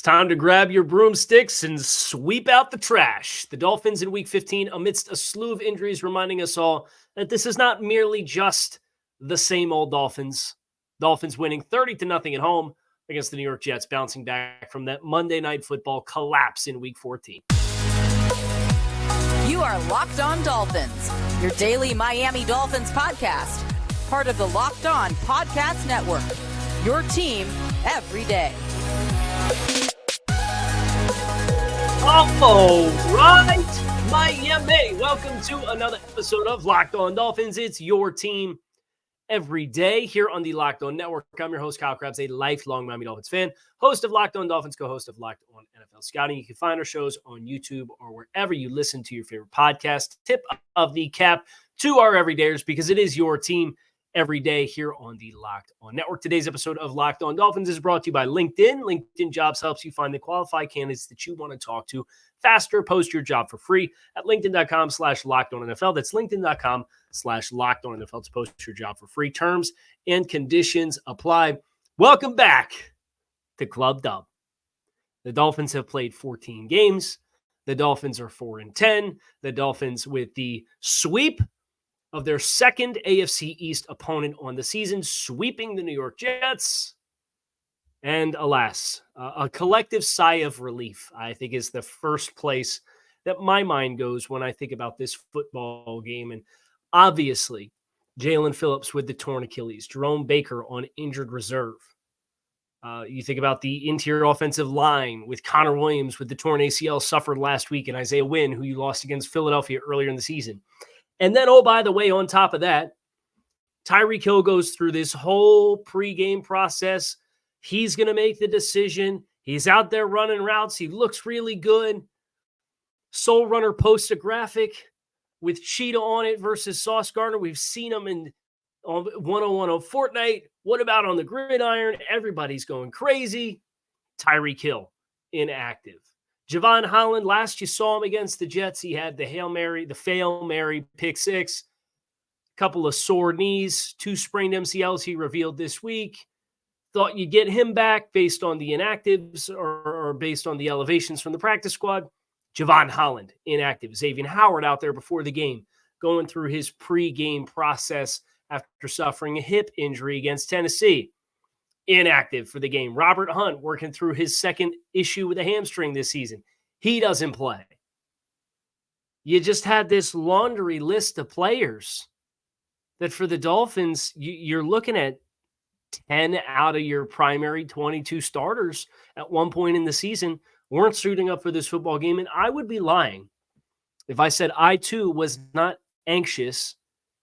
time to grab your broomsticks and sweep out the trash. The Dolphins in Week 15 amidst a slew of injuries, reminding us all that this is not merely just the same old Dolphins. Dolphins winning 30-0 at home against the New York Jets, bouncing back from that Monday Night Football collapse in Week 14. You are Locked On Dolphins, your daily Miami Dolphins podcast, part of the Locked On Podcast Network, your team every day. All right, Miami. Welcome to another episode of Locked On Dolphins. It's your team every day here on the Locked On Network. I'm your host, Kyle Krabs, a lifelong Miami Dolphins fan, host of Locked On Dolphins, co-host of Locked On NFL Scouting. You can find our shows on YouTube or wherever you listen to your favorite podcast. Tip of the cap to our everydayers, because it is your team every day here on the Locked On Network. Today's episode of Locked On Dolphins is brought to you by LinkedIn. LinkedIn Jobs helps you find the qualified candidates that you want to talk to faster. Post your job for free at linkedin.com/LockedOnNFL. That's linkedin.com/LockedOnNFL to post your job for free. Terms and conditions apply. Welcome back to Club Dub. The Dolphins have played 14 games. The Dolphins are 4-10. The Dolphins with the sweep of their second AFC East opponent on the season, sweeping the New York Jets. And alas, a collective sigh of relief, I think, is the first place that my mind goes when I think about this football game. And obviously, Jalen Phillips with the torn Achilles, Jerome Baker on injured reserve. You think about the interior offensive line with Connor Williams with the torn ACL suffered last week, and Isaiah Wynn, who you lost against Philadelphia earlier in the season. And then, oh, by the way, on top of that, Tyreek Hill goes through this whole pregame process. He's going to make the decision. He's out there running routes. He looks really good. Soul Runner posts a graphic with Cheetah on it versus Sauce Gardner. We've seen him in 101 on Fortnite. What about on the gridiron? Everybody's going crazy. Tyreek Hill inactive. Javon Holland, last you saw him against the Jets, he had the Hail Mary pick six, couple of sore knees, 2 sprained MCLs he revealed this week. Thought you'd get him back based on the inactives or based on the elevations from the practice squad. Javon Holland, inactive. Xavier Howard out there before the game, going through his pregame process after suffering a hip injury against Tennessee. Inactive for the game. Robert Hunt working through his second issue with a hamstring this season. He doesn't play. You just had this laundry list of players that for the Dolphins, you're looking at 10 out of your primary 22 starters at one point in the season weren't suiting up for this football game. And I would be lying if I said I too was not anxious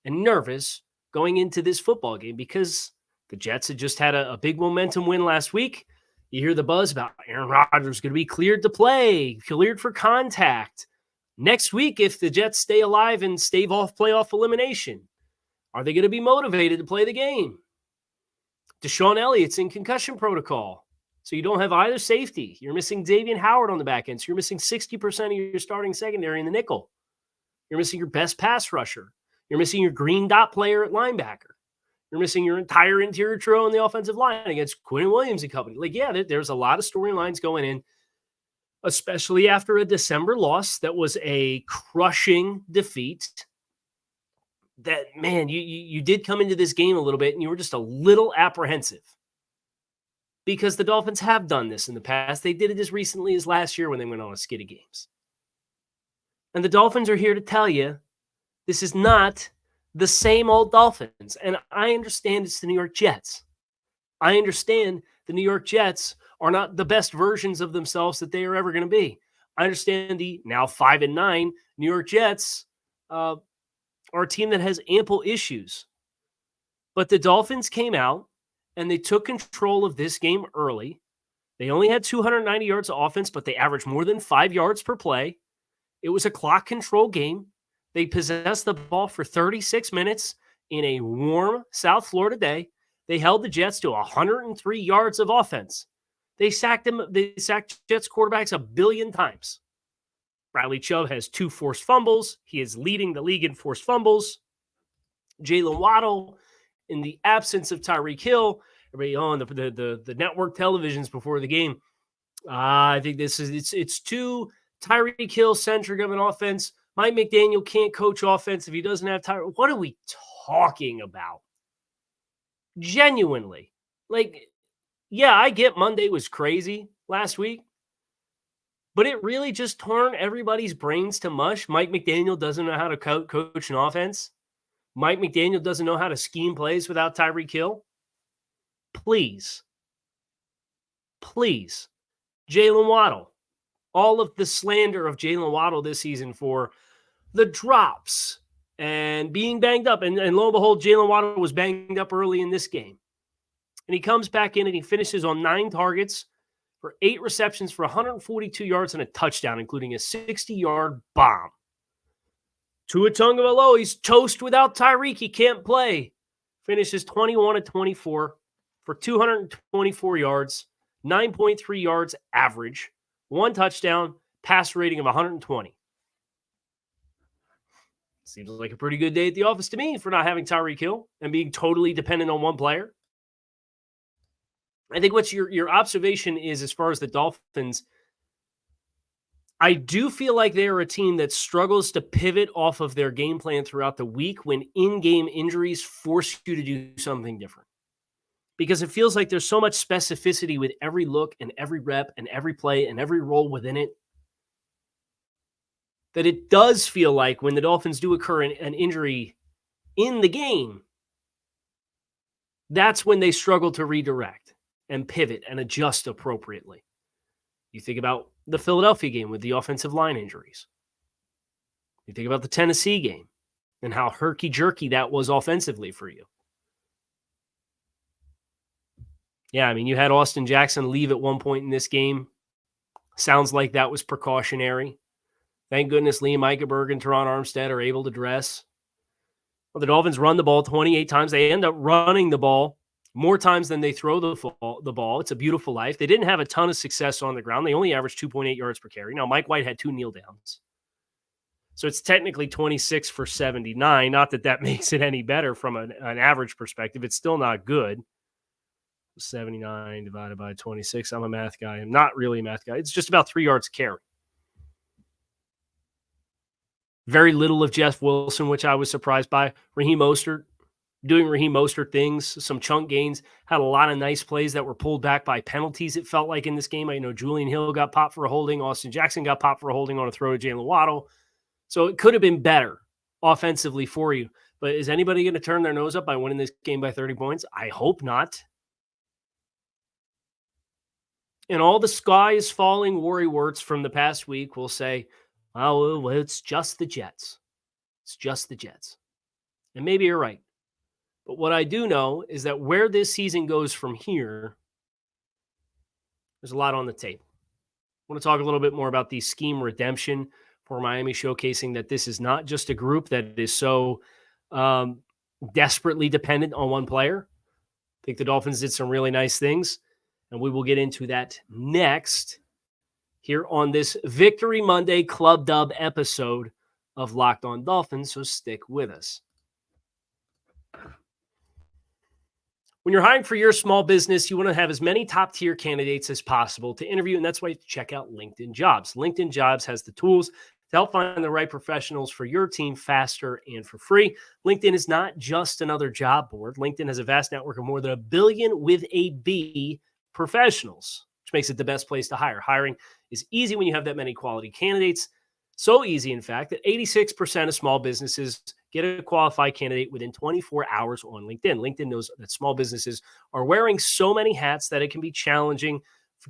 and nervous going into this football game, because the Jets had just had a big momentum win last week. You hear the buzz about Aaron Rodgers going to be cleared to play, cleared for contact. Next week, if the Jets stay alive and stave off playoff elimination, are they going to be motivated to play the game? Deshaun Elliott's in concussion protocol, so you don't have either safety. You're missing Xavier Howard on the back end, so you're missing 60% of your starting secondary in the nickel. You're missing your best pass rusher. You're missing your green dot player at linebacker. You're missing your entire interior trio on the offensive line against Quinn Williams and company. Like, yeah, there's a lot of storylines going in, especially after a December loss that was a crushing defeat. That, man, you did come into this game a little bit and you were just a little apprehensive, because the Dolphins have done this in the past. They did it as recently as last year when they went on a skid of games. And the Dolphins are here to tell you this is not the same old Dolphins. And I understand it's the New York Jets. I understand the New York Jets are not the best versions of themselves that they are ever going to be. I understand the now 5-9 New York Jets are a team that has ample issues. But the Dolphins came out and they took control of this game early. They only had 290 yards of offense, but they averaged more than 5 yards per play. It was a clock control game. They possessed the ball for 36 minutes in a warm South Florida day. They held the Jets to 103 yards of offense. They sacked Jets quarterbacks 1 billion times. Bradley Chubb has 2 forced fumbles. He is leading the league in forced fumbles. Jalen Waddle, in the absence of Tyreek Hill, everybody on the network televisions before the game I think it's too Tyreek Hill centric of an offense. Mike McDaniel can't coach offense if he doesn't have Tyreek. What are we talking about? Genuinely. Like, yeah, I get Monday was crazy last week, but it really just turned everybody's brains to mush. Mike McDaniel doesn't know how to coach an offense. Mike McDaniel doesn't know how to scheme plays without Tyreek Hill. Please. Jalen Waddle. All of the slander of Jalen Waddle this season for the drops and being banged up. And lo and behold, Jalen Waddle was banged up early in this game. And he comes back in and he finishes on 9 targets for 8 receptions for 142 yards and a touchdown, including a 60-yard bomb. Tua Tagovailoa, he's toast without Tyreek. He can't play. Finishes 21-24 for 224 yards, 9.3 yards average, 1 touchdown, pass rating of 120. Seems like a pretty good day at the office to me for not having Tyreek Hill and being totally dependent on one player. I think what's your observation is, as far as the Dolphins, I do feel like they're a team that struggles to pivot off of their game plan throughout the week when in-game injuries force you to do something different. Because it feels like there's so much specificity with every look and every rep and every play and every role within it, that it does feel like when the Dolphins do occur an injury in the game, that's when they struggle to redirect and pivot and adjust appropriately. You think about the Philadelphia game with the offensive line injuries. You think about the Tennessee game and how herky-jerky that was offensively for you. Yeah, I mean, you had Austin Jackson leave at one point in this game. Sounds like that was precautionary. Thank goodness Liam Eichenberg and Teron Armstead are able to dress. Well, the Dolphins run the ball 28 times. They end up running the ball more times than they throw the ball. It's a beautiful life. They didn't have a ton of success on the ground. They only averaged 2.8 yards per carry. Now, Mike White had 2 kneel downs. So it's technically 26 for 79. Not that that makes it any better from an average perspective. It's still not good. 79 divided by 26. I'm a math guy. I'm not really a math guy. It's just about 3 yards carry. Very little of Jeff Wilson, which I was surprised by. Raheem Mostert, doing Raheem Mostert things, some chunk gains, had a lot of nice plays that were pulled back by penalties, it felt like, in this game. I know Julian Hill got popped for a holding. Austin Jackson got popped for a holding on a throw to Jalen Waddle. So it could have been better offensively for you. But is anybody going to turn their nose up by winning this game by 30 points? I hope not. And all the sky is falling worry words from the past week will say, oh, well, it's just the Jets. It's just the Jets. And maybe you're right. But what I do know is that where this season goes from here, there's a lot on the table. I want to talk a little bit more about the scheme redemption for Miami, showcasing that this is not just a group that is so desperately dependent on one player. I think the Dolphins did some really nice things, and we will get into that next here on this Victory Monday Club Dub episode of Locked On Dolphins, so stick with us. When you're hiring for your small business, you want to have as many top-tier candidates as possible to interview, and that's why you check out LinkedIn Jobs. LinkedIn Jobs has the tools to help find the right professionals for your team faster and for free. LinkedIn is not just another job board. LinkedIn has a vast network of more than 1 billion with a B professionals, which makes it the best place to hire. Hiring is easy when you have that many quality candidates. So easy, in fact, that 86% of small businesses get a qualified candidate within 24 hours on LinkedIn. LinkedIn knows that small businesses are wearing so many hats that it can be challenging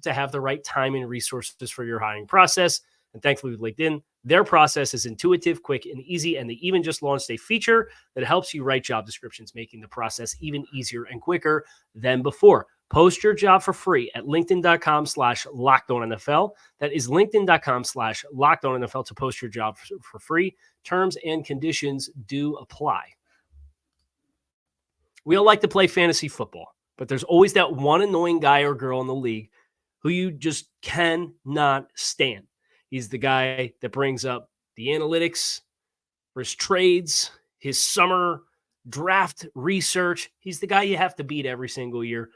to have the right time and resources for your hiring process. And thankfully with LinkedIn, their process is intuitive, quick, and easy. And they even just launched a feature that helps you write job descriptions, making the process even easier and quicker than before. Post your job for free at linkedin.com/LockedOnNFL. That is linkedin.com/LockedOnNFL to post your job for free. Terms and conditions do apply. We all like to play fantasy football, but there's always that one annoying guy or girl in the league who you just cannot stand. He's the guy that brings up the analytics for his trades, his summer draft research. He's the guy you have to beat every single year.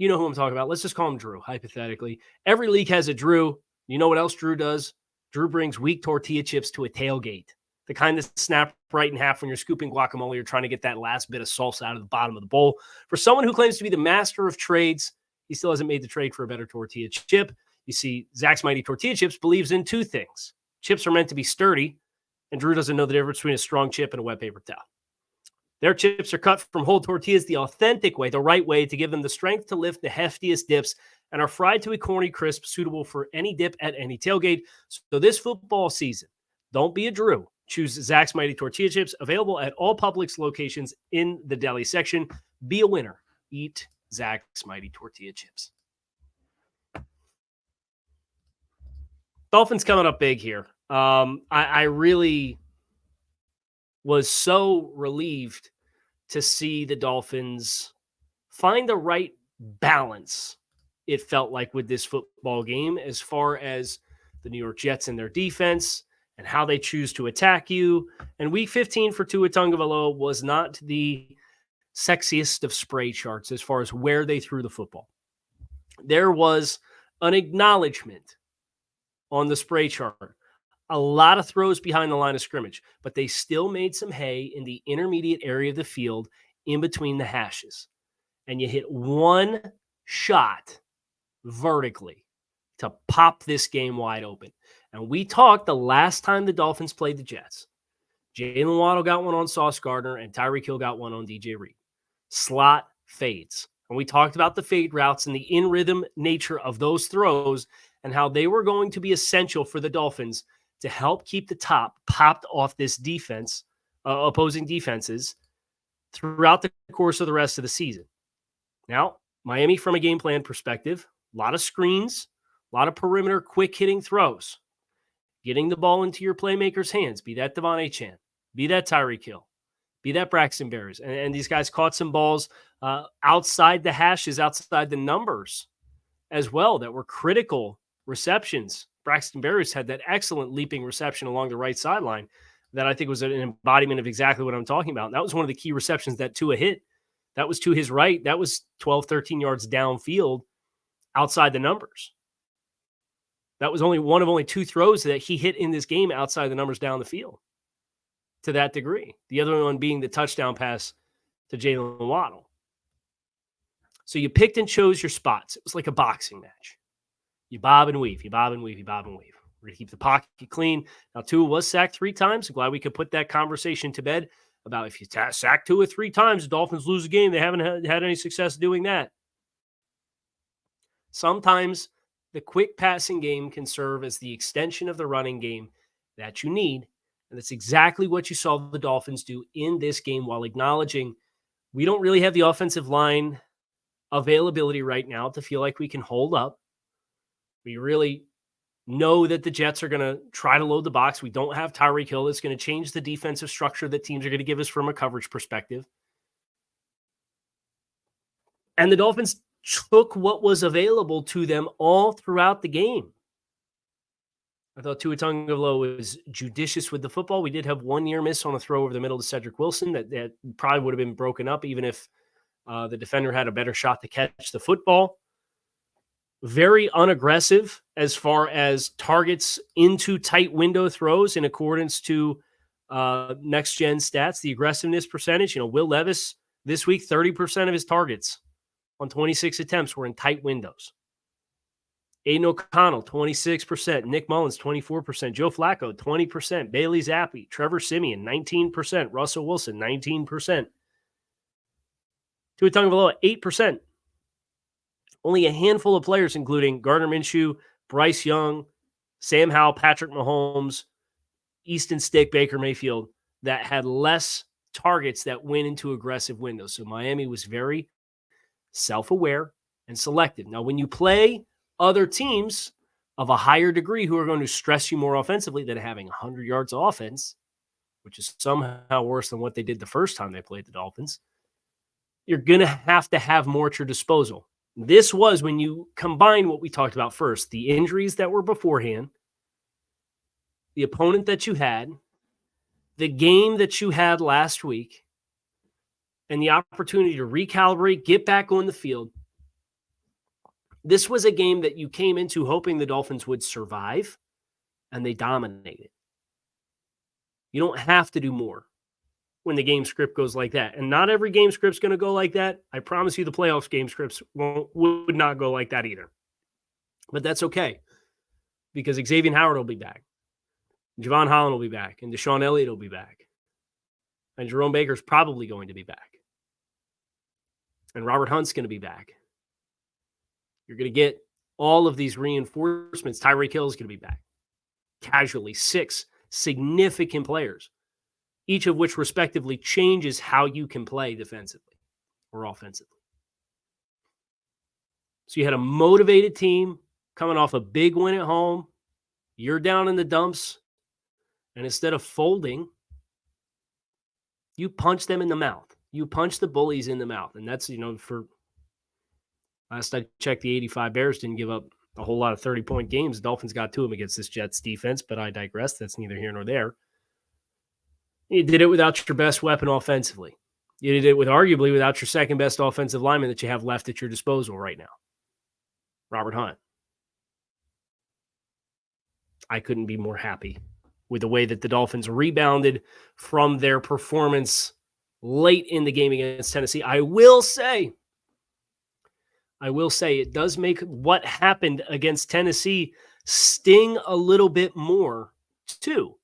You know who I'm talking about. Let's just call him Drew, hypothetically. Every league has a Drew. You know what else Drew does? Drew brings weak tortilla chips to a tailgate. The kind that snap right in half when you're scooping guacamole or trying to get that last bit of salsa out of the bottom of the bowl. For someone who claims to be the master of trades, he still hasn't made the trade for a better tortilla chip. You see, Zach's Mighty Tortilla Chips believes in two things. Chips are meant to be sturdy, and Drew doesn't know the difference between a strong chip and a wet paper towel. Their chips are cut from whole tortillas the authentic way, the right way, to give them the strength to lift the heftiest dips, and are fried to a corny crisp suitable for any dip at any tailgate. So this football season, don't be a Drew. Choose Zach's Mighty Tortilla Chips, available at all Publix locations in the deli section. Be a winner. Eat Zach's Mighty Tortilla Chips. Dolphins coming up big here. I really was so relieved to see the Dolphins find the right balance, it felt like, with this football game, as far as the New York Jets and their defense and how they choose to attack you. And week 15 for Tua Tagovailoa was not the sexiest of spray charts as far as where they threw the football. There was an acknowledgement on the spray chart. A lot of throws behind the line of scrimmage, but they still made some hay in the intermediate area of the field in between the hashes. And you hit one shot vertically to pop this game wide open. And we talked the last time the Dolphins played the Jets. Jalen Waddle got one on Sauce Gardner, and Tyreek Hill got one on DJ Reed. Slot fades. And we talked about the fade routes and the in-rhythm nature of those throws and how they were going to be essential for the Dolphins to help keep the top popped off this defense, opposing defenses, throughout the course of the rest of the season. Now, Miami, from a game plan perspective, a lot of screens, a lot of perimeter quick-hitting throws, getting the ball into your playmakers' hands, be that Devon Achane, be that Tyreek Hill, be that Braxton Berrios. And these guys caught some balls outside the hashes, outside the numbers as well, that were critical receptions. Braxton Berrios had that excellent leaping reception along the right sideline that I think was an embodiment of exactly what I'm talking about. And that was one of the key receptions that Tua hit. That was to his right. That was 12, 13 yards downfield outside the numbers. That was only one of only two throws that he hit in this game outside the numbers down the field to that degree. The other one being the touchdown pass to Jalen Waddle. So you picked and chose your spots. It was like a boxing match. You bob and weave, you bob and weave, you bob and weave. We're going to keep the pocket clean. Now, Tua was sacked 3 times. I'm glad we could put that conversation to bed about if you sack Tua 3 times, the Dolphins lose a game. They haven't had any success doing that. Sometimes the quick passing game can serve as the extension of the running game that you need. And that's exactly what you saw the Dolphins do in this game, while acknowledging we don't really have the offensive line availability right now to feel like we can hold up. We really know that the Jets are going to try to load the box. We don't have Tyreek Hill. That's going to change the defensive structure that teams are going to give us from a coverage perspective. And the Dolphins took what was available to them all throughout the game. I thought Tua Tagovailoa was judicious with the football. We did have one near miss on a throw over the middle to Cedric Wilson that probably would have been broken up even if the defender had a better shot to catch the football. Very unaggressive as far as targets into tight window throws in accordance to next-gen stats. The aggressiveness percentage, Will Levis this week, 30% of his targets on 26 attempts were in tight windows. Aiden O'Connell, 26%. Nick Mullins, 24%. Joe Flacco, 20%. Bailey Zappi, Trevor Siemian, 19%. Russell Wilson, 19%. Tua Tagovailoa, 8%. Only a handful of players, including Gardner Minshew, Bryce Young, Sam Howell, Patrick Mahomes, Easton Stick, Baker Mayfield, that had less targets that went into aggressive windows. So Miami was very self-aware and selective. Now, when you play other teams of a higher degree who are going to stress you more offensively than having 100 yards of offense, which is somehow worse than what they did the first time they played the Dolphins, you're going to have more at your disposal. This was when you combine what we talked about first, the injuries that were beforehand, the opponent that you had, the game that you had last week, and the opportunity to recalibrate, get back on the field. This was a game that you came into hoping the Dolphins would survive, and they dominated. You don't have to do more when the game script goes like that. And not every game script's going to go like that. I promise you the playoffs game scripts would not go like that either. But that's okay, because Xavier Howard will be back. Javon Holland will be back. And Deshaun Elliott will be back. And Jerome Baker's probably going to be back. And Robert Hunt's going to be back. You're going to get all of these reinforcements. Tyreek Hill is going to be back. Casually, 6 significant players, each of which respectively changes how you can play defensively or offensively. So you had a motivated team coming off a big win at home. You're down in the dumps. And instead of folding, you punch them in the mouth. You punch the bullies in the mouth. And that's, for last I checked, the 85 Bears didn't give up a whole lot of 30-point games. The Dolphins got to them against this Jets defense, but I digress. That's neither here nor there. You did it without your best weapon offensively. You did it arguably without your second best offensive lineman that you have left at your disposal right now, Robert Hunt. I couldn't be more happy with the way that the Dolphins rebounded from their performance late in the game against Tennessee. I will say it does make what happened against Tennessee sting a little bit more too,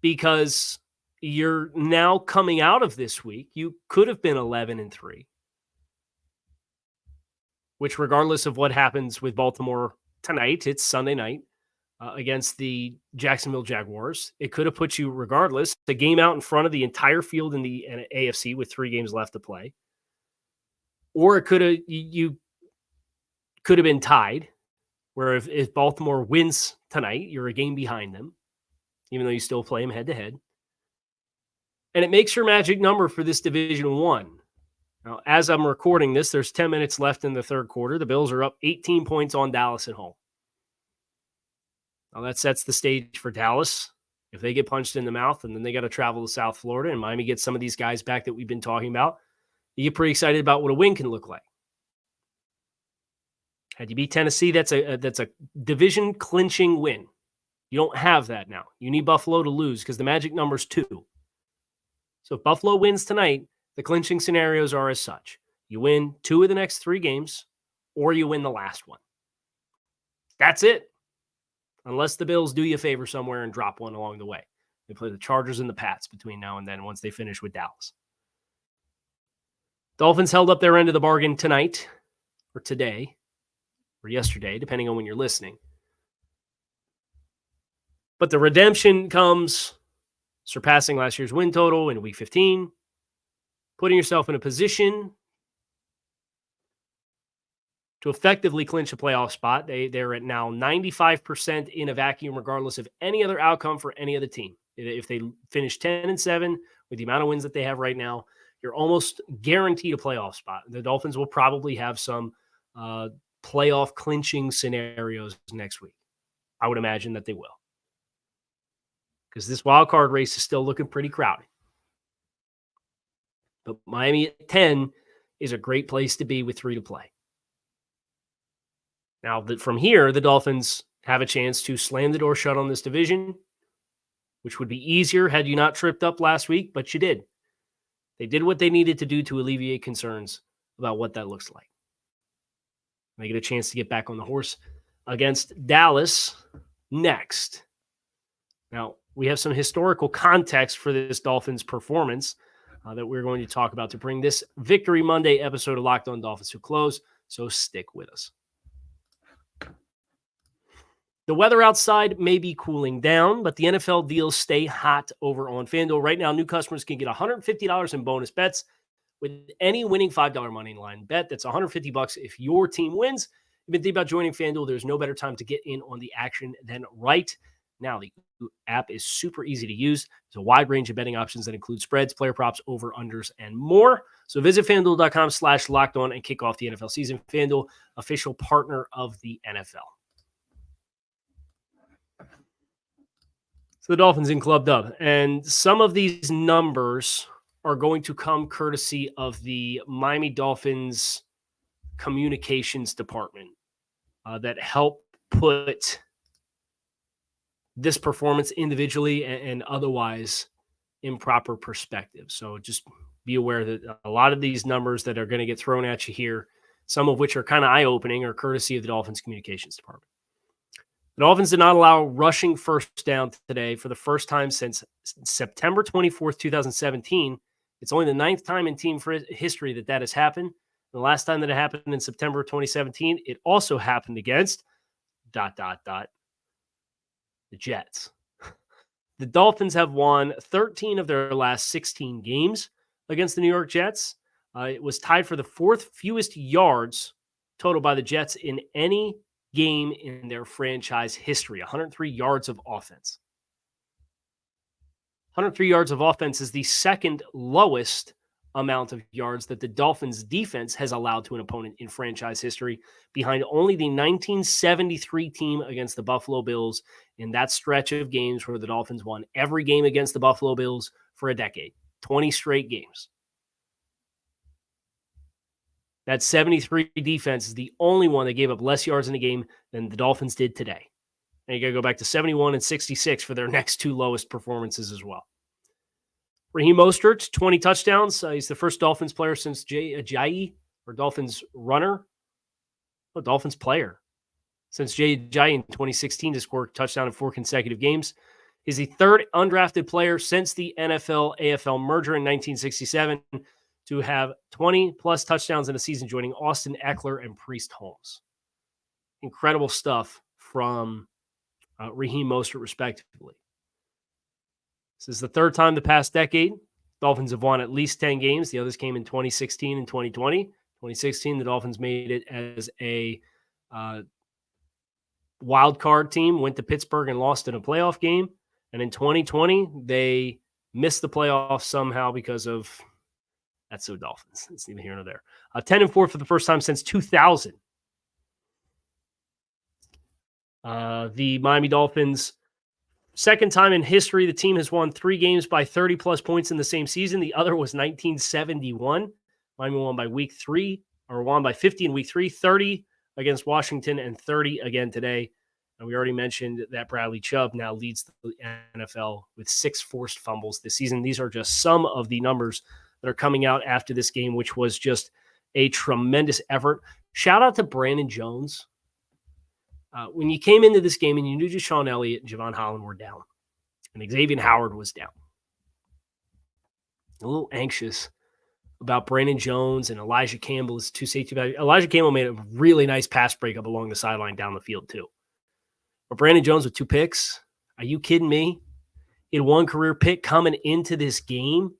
because you're now coming out of this week. You could have been 11-3, which, regardless of what happens with Baltimore tonight, it's Sunday night against the Jacksonville Jaguars. It could have put you, regardless, the game out in front of the entire field in the AFC with 3 games left to play. Or it you could have been tied, where if Baltimore wins tonight, you're a game behind them, even though you still play them head-to-head. And it makes your magic number for this Division 1. Now, as I'm recording this, there's 10 minutes left in the third quarter. The Bills are up 18 points on Dallas at home. Now, that sets the stage for Dallas. If they get punched in the mouth, and then they got to travel to South Florida, and Miami gets some of these guys back that we've been talking about, you get pretty excited about what a win can look like. Had you beat Tennessee, that's a division clinching win. You don't have that now. You need Buffalo to lose because the magic number's 2. So if Buffalo wins tonight, the clinching scenarios are as such. You win 2 of the next 3 games, or you win the last one. That's it. Unless the Bills do you a favor somewhere and drop one along the way. They play the Chargers and the Pats between now and then once they finish with Dallas. Dolphins held up their end of the bargain tonight, or today, or yesterday, depending on when you're listening. But the redemption comes surpassing last year's win total in Week 15, putting yourself in a position to effectively clinch a playoff spot. They're at now 95% in a vacuum, regardless of any other outcome for any other team. If they finish 10-7 with the amount of wins that they have right now, you're almost guaranteed a playoff spot. The Dolphins will probably have some playoff clinching scenarios next week. I would imagine that they will, because this wild card race is still looking pretty crowded. But Miami at 10 is a great place to be with 3 to play. Now, from here, the Dolphins have a chance to slam the door shut on this division, which would be easier had you not tripped up last week, but you did. They did what they needed to do to alleviate concerns about what that looks like. They get a chance to get back on the horse against Dallas next. Now, we have some historical context for this Dolphins performance that we're going to talk about to bring this Victory Monday episode of Locked On Dolphins to close, so stick with us. The weather outside may be cooling down, but the NFL deals stay hot over on FanDuel. Right now, new customers can get $150 in bonus bets with any winning $5 money line bet. That's $150 if your team wins. You've been thinking about joining FanDuel. There's no better time to get in on the action than right now. The app is super easy to use. There's a wide range of betting options that include spreads, player props, over-unders, and more. So visit FanDuel.com/lockedon and kick off the NFL season. FanDuel, official partner of the NFL. So the Dolphins in Club Dub. And some of these numbers are going to come courtesy of the Miami Dolphins communications department that help put this performance individually and otherwise in proper perspective. So just be aware that a lot of these numbers that are going to get thrown at you here, some of which are kind of eye-opening, are courtesy of the Dolphins communications department. The Dolphins did not allow rushing first down today for the first time since September 24th, 2017. It's only the 9th time in team history that has happened. The last time that it happened in September 2017, it also happened against ... the Jets. The Dolphins have won 13 of their last 16 games against the New York Jets. It was tied for the 4th fewest yards total by the Jets in any game in their franchise history. 103 yards of offense. 103 yards of offense is the second lowest amount of yards that the Dolphins defense has allowed to an opponent in franchise history, behind only the 1973 team against the Buffalo Bills in that stretch of games where the Dolphins won every game against the Buffalo Bills for a decade, 20 straight games. That 73 defense is the only one that gave up less yards in a game than the Dolphins did today. And you got to go back to 71 and 66 for their next two lowest performances as well. Raheem Mostert, 20 touchdowns. He's the first Dolphins player since Ajayi, or Dolphins runner. Dolphins player since Ajayi in 2016 to score a touchdown in 4 consecutive games. He's the third undrafted player since the NFL-AFL merger in 1967 to have 20-plus touchdowns in a season, joining Austin Eckler and Priest Holmes. Incredible stuff from Raheem Mostert, respectively. This is the third time the past decade Dolphins have won at least 10 games. The others came in 2016 and 2020. 2016, the Dolphins made it as a wild card team, went to Pittsburgh and lost in a playoff game. And in 2020, they missed the playoffs somehow because of, that's so Dolphins. It's neither here nor there. 10-4 for the first time since 2000. The Miami Dolphins, second time in history, the team has won 3 games by 30-plus points in the same season. The other was 1971. Miami won by week 3, or won by 50 in week 3, 30 against Washington, and 30 again today. And we already mentioned that Bradley Chubb now leads the NFL with 6 forced fumbles this season. These are just some of the numbers that are coming out after this game, which was just a tremendous effort. Shout out to Brandon Jones. When you came into this game and you knew Deshaun Elliott and Javon Holland were down, and Xavier Howard was down, a little anxious about Brandon Jones and Elijah Campbell as 2 safety values. Elijah Campbell made a really nice pass breakup along the sideline down the field too. But Brandon Jones with 2 picks, are you kidding me? He had 1 career pick coming into this game.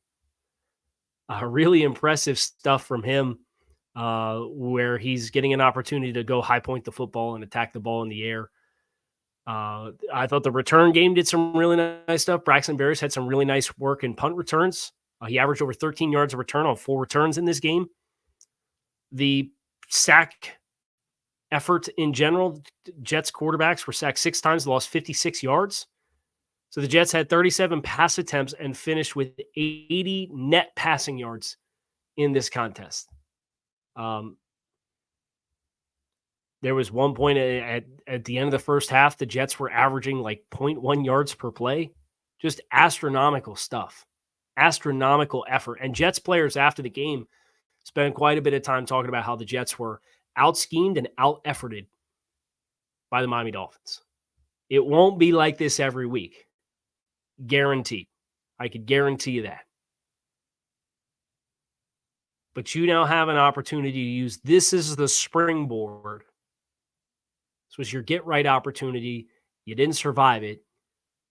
Really impressive stuff from him. Where he's getting an opportunity to go high point the football and attack the ball in the air. I thought the return game did some really nice stuff. Braxton Berrios had some really nice work in punt returns. He averaged over 13 yards of return on 4 returns in this game. The sack effort in general, Jets quarterbacks were sacked 6 times, lost 56 yards. So the Jets had 37 pass attempts and finished with 80 net passing yards in this contest. There was one point at the end of the first half, the Jets were averaging like 0.1 yards per play. Just astronomical stuff. Astronomical effort. And Jets players after the game spent quite a bit of time talking about how the Jets were out-schemed and out-efforted by the Miami Dolphins. It won't be like this every week. Guaranteed. I could guarantee you that. But you now have an opportunity to use this as the springboard. This was your get-right opportunity. You didn't survive it.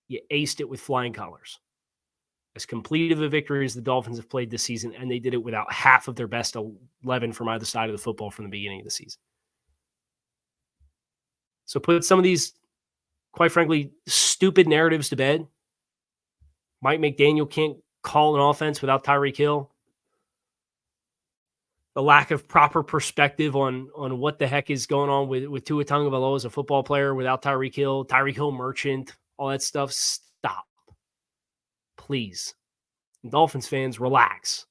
You aced it with flying colors. As complete of a victory as the Dolphins have played this season, and they did it without half of their best 11 from either side of the football from the beginning of the season. So put some of these, quite frankly, stupid narratives to bed. Mike McDaniel can't call an offense without Tyreek Hill. The lack of proper perspective on what the heck is going on with Tua Tagovailoa as a football player without Tyreek Hill merchant, all that stuff. Stop. Please. Dolphins fans, relax.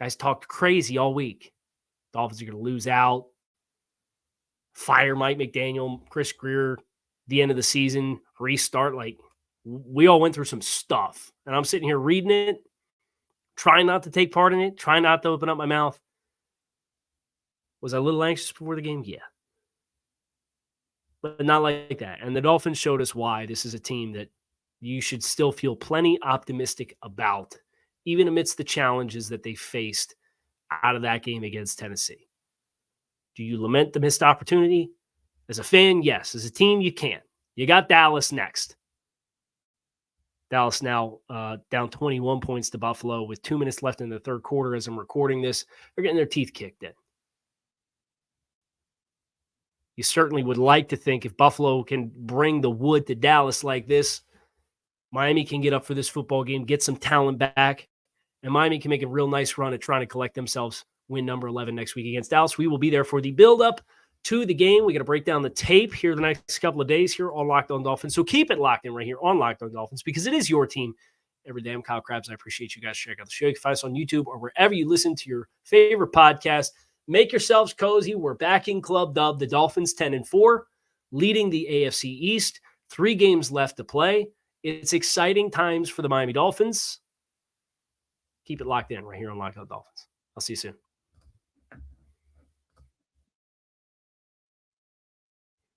Guys talked crazy all week. Dolphins are going to lose out. Fire Mike McDaniel, Chris Greer, the end of the season, restart. Like, we all went through some stuff. And I'm sitting here reading it, trying not to take part in it, trying not to open up my mouth. Was I a little anxious before the game? Yeah. But not like that. And the Dolphins showed us why this is a team that you should still feel plenty optimistic about, even amidst the challenges that they faced out of that game against Tennessee. Do you lament the missed opportunity? As a fan, yes. As a team, you can't. You got Dallas next. Dallas now down 21 points to Buffalo with 2 minutes left in the third quarter as I'm recording this. They're getting their teeth kicked in. You certainly would like to think if Buffalo can bring the wood to Dallas like this, Miami can get up for this football game, get some talent back, and Miami can make a real nice run at trying to collect themselves win number 11 next week against Dallas. We will be there for the build-up to the game. We're going to break down the tape here the next couple of days here on Locked On Dolphins. So keep it locked in right here on Locked On Dolphins because it is your team every day. I'm Kyle Krabs. I appreciate you guys checking out the show. You can find us on YouTube or wherever you listen to your favorite podcast. Make yourselves cozy. We're back in Club Dub. The Dolphins 10-4, leading the AFC East. 3 games left to play. It's exciting times for the Miami Dolphins. Keep it locked in right here on Locked On Dolphins. I'll see you soon.